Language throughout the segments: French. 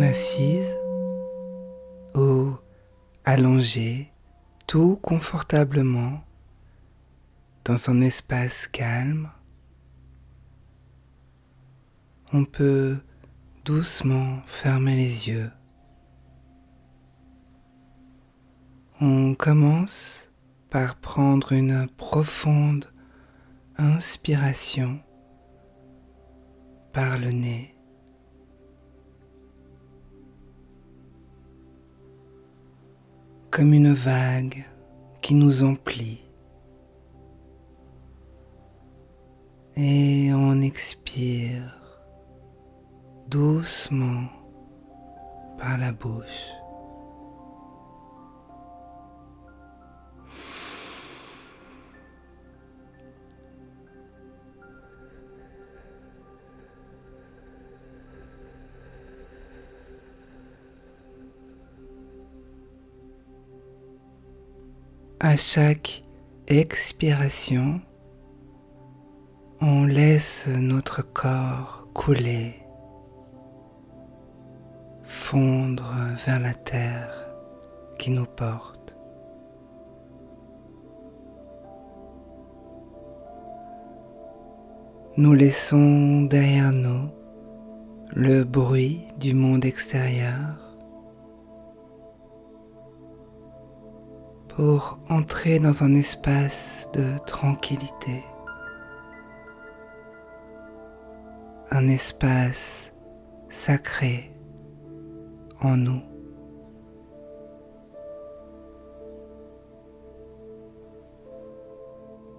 assise ou allongée, tout confortablement dans un espace calme. On peut doucement fermer les yeux. On commence par prendre une profonde inspiration par le nez. Comme une vague qui nous emplit. Et on expire doucement par la bouche. À chaque expiration, on laisse notre corps couler, fondre vers la terre qui nous porte. Nous laissons derrière nous le bruit du monde extérieur pour entrer dans un espace de tranquillité, un espace sacré en nous.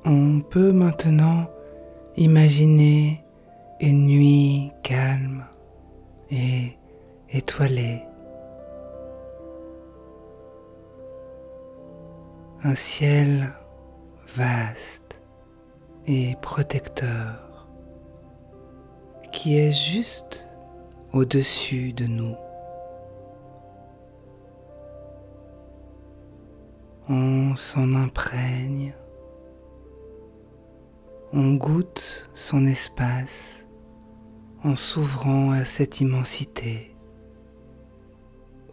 On peut maintenant imaginer une nuit calme et étoilée. Un ciel vaste et protecteur qui est juste au-dessus de nous. On s'en imprègne, on goûte son espace en s'ouvrant à cette immensité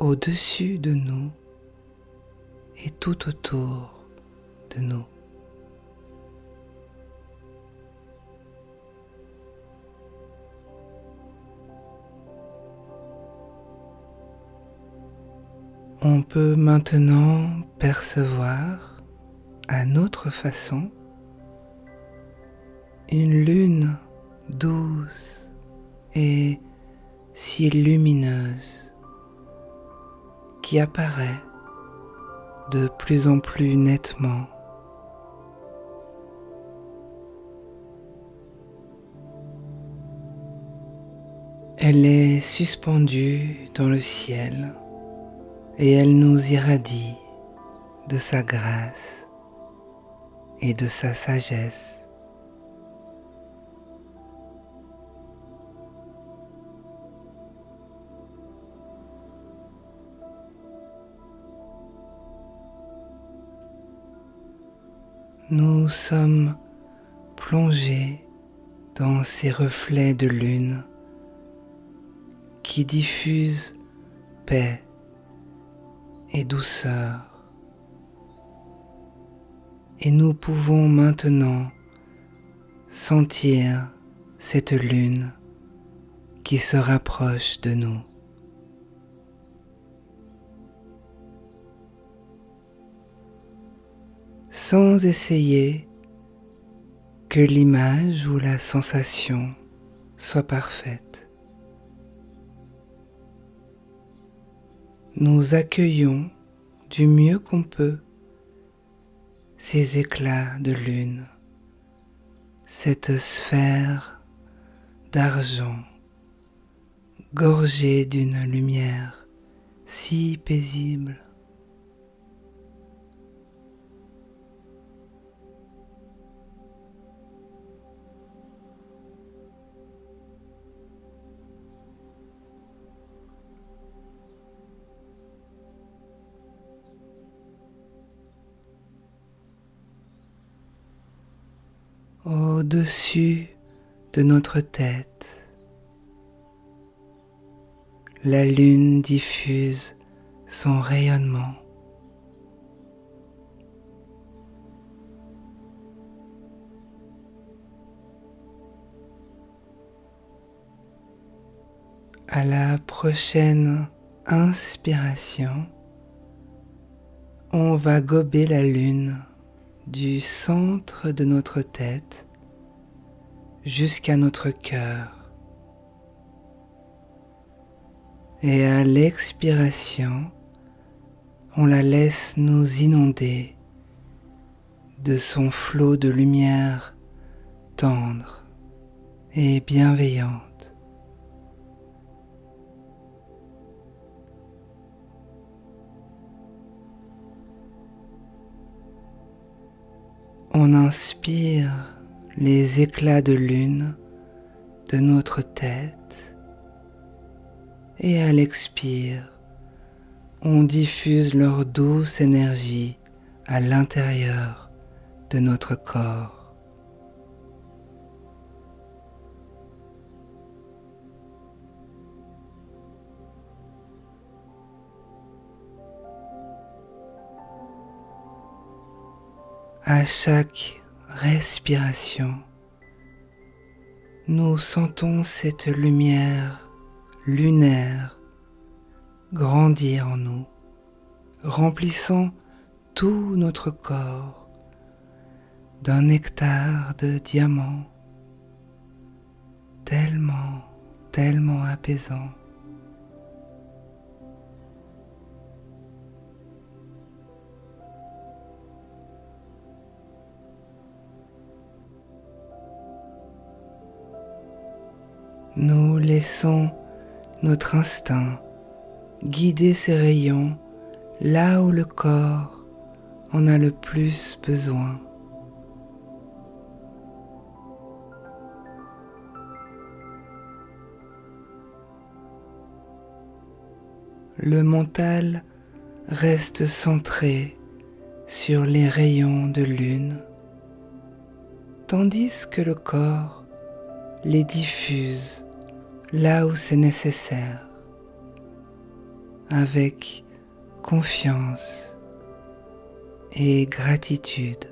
au-dessus de nous et tout autour de nous. On peut maintenant percevoir à notre façon une lune douce et si lumineuse qui apparaît de plus en plus nettement. Elle est suspendue dans le ciel et elle nous irradie de sa grâce et de sa sagesse. Nous sommes plongés dans ces reflets de lune qui diffusent paix et douceur. Et nous pouvons maintenant sentir cette lune qui se rapproche de nous. Sans essayer que l'image ou la sensation soit parfaite. Nous accueillons du mieux qu'on peut ces éclats de lune, cette sphère d'argent gorgée d'une lumière si paisible. Au-dessus de notre tête, la lune diffuse son rayonnement. À la prochaine inspiration, on va gober la lune du centre de notre tête jusqu'à notre cœur. Et à l'expiration, on la laisse nous inonder de son flot de lumière tendre et bienveillante. On inspire les éclats de lune de notre tête et à l'expire, on diffuse leur douce énergie à l'intérieur de notre corps. À chaque respiration, nous sentons cette lumière lunaire grandir en nous, remplissant tout notre corps d'un nectar de diamant tellement apaisant. Nous laissons notre instinct guider ces rayons là où le corps en a le plus besoin. Le mental reste centré sur les rayons de lune, tandis que le corps les diffuse là où c'est nécessaire, avec confiance et gratitude.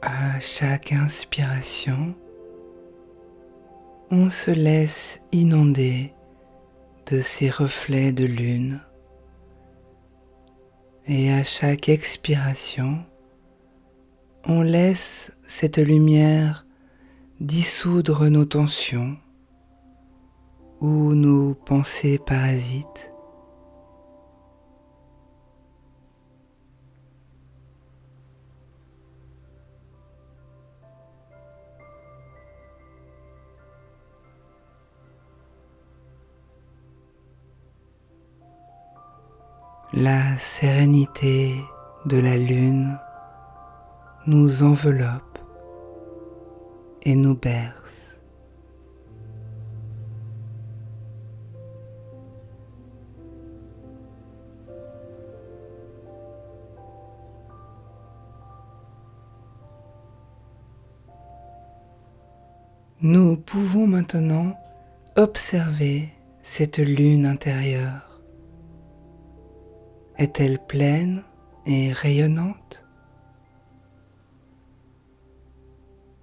À chaque inspiration, on se laisse inonder de ces reflets de lune et à chaque expiration, on laisse cette lumière dissoudre nos tensions ou nos pensées parasites. La sérénité de la lune nous enveloppe et nous berce. Nous pouvons maintenant observer cette lune intérieure. Est-elle pleine et rayonnante?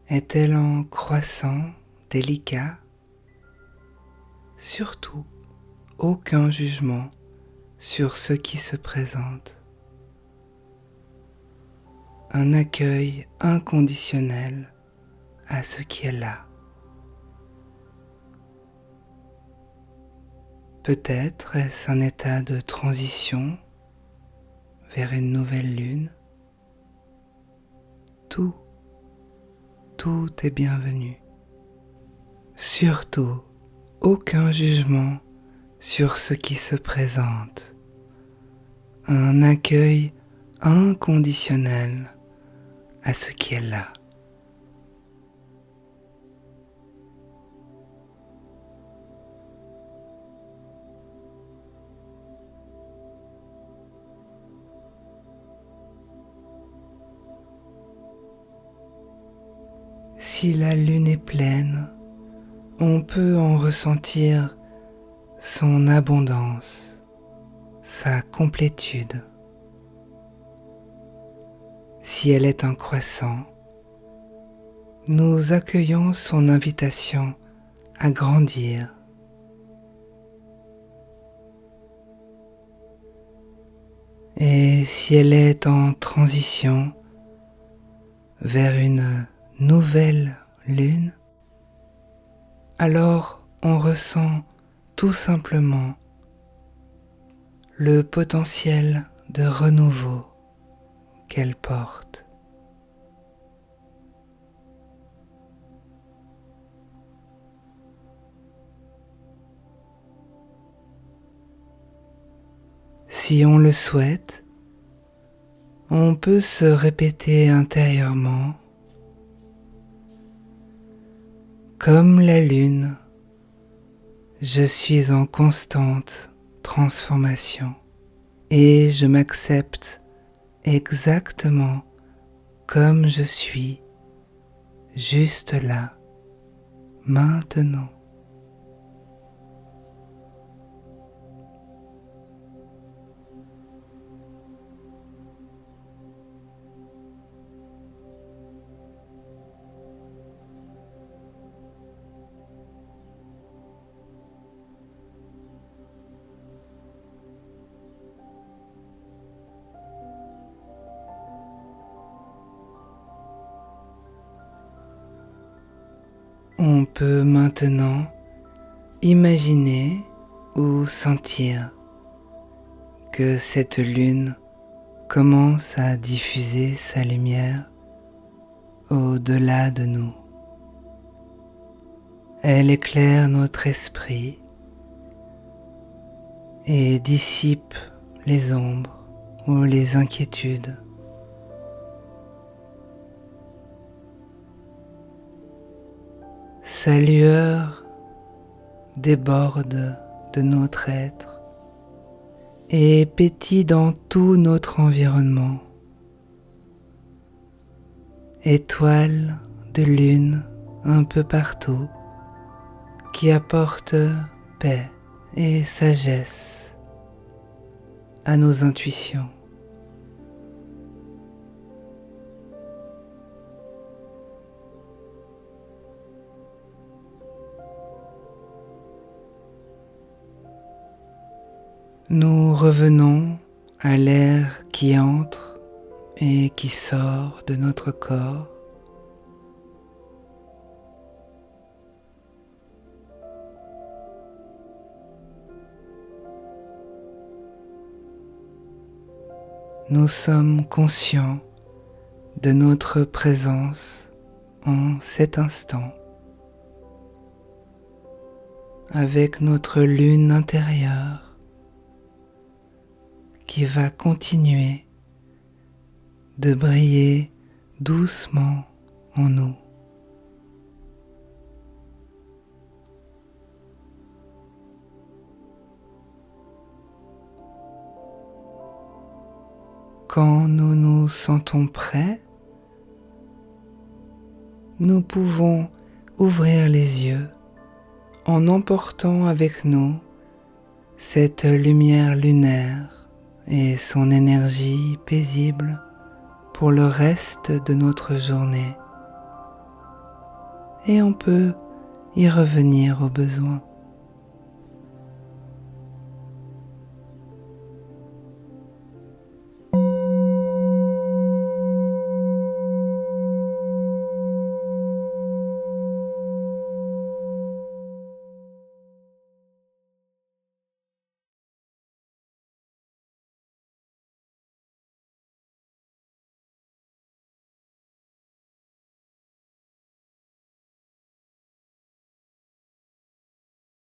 Est-elle en croissant délicat? Surtout, aucun jugement sur ce qui se présente. Un accueil inconditionnel à ce qui est là. Peut-être est-ce un état de transition vers une nouvelle lune. Tout est bienvenu. Surtout, aucun jugement sur ce qui se présente. Un accueil inconditionnel à ce qui est là. si la lune est pleine, on peut en ressentir son abondance, sa complétude. Si elle est un croissant, nous accueillons son invitation à grandir. Et si elle est en transition vers une nouvelle lune, alors on ressent tout simplement le potentiel de renouveau qu'elle porte. Si on le souhaite, on peut se répéter intérieurement: comme la lune, je suis en constante transformation et je m'accepte exactement comme je suis, juste là, maintenant. On peut maintenant imaginer ou sentir que cette lune commence à diffuser sa lumière au-delà de nous. Elle éclaire notre esprit et dissipe les ombres ou les inquiétudes. Sa lueur déborde de notre être et pétille dans tout notre environnement. Étoiles de lune un peu partout qui apportent paix et sagesse à nos intuitions. Nous revenons à l'air qui entre et qui sort de notre corps. Nous sommes conscients de notre présence en cet instant, avec notre lune intérieure qui va continuer de briller doucement en nous. Quand nous nous sentons prêts, nous pouvons ouvrir les yeux en emportant avec nous cette lumière lunaire et son énergie paisible pour le reste de notre journée. Et on peut y revenir au besoin.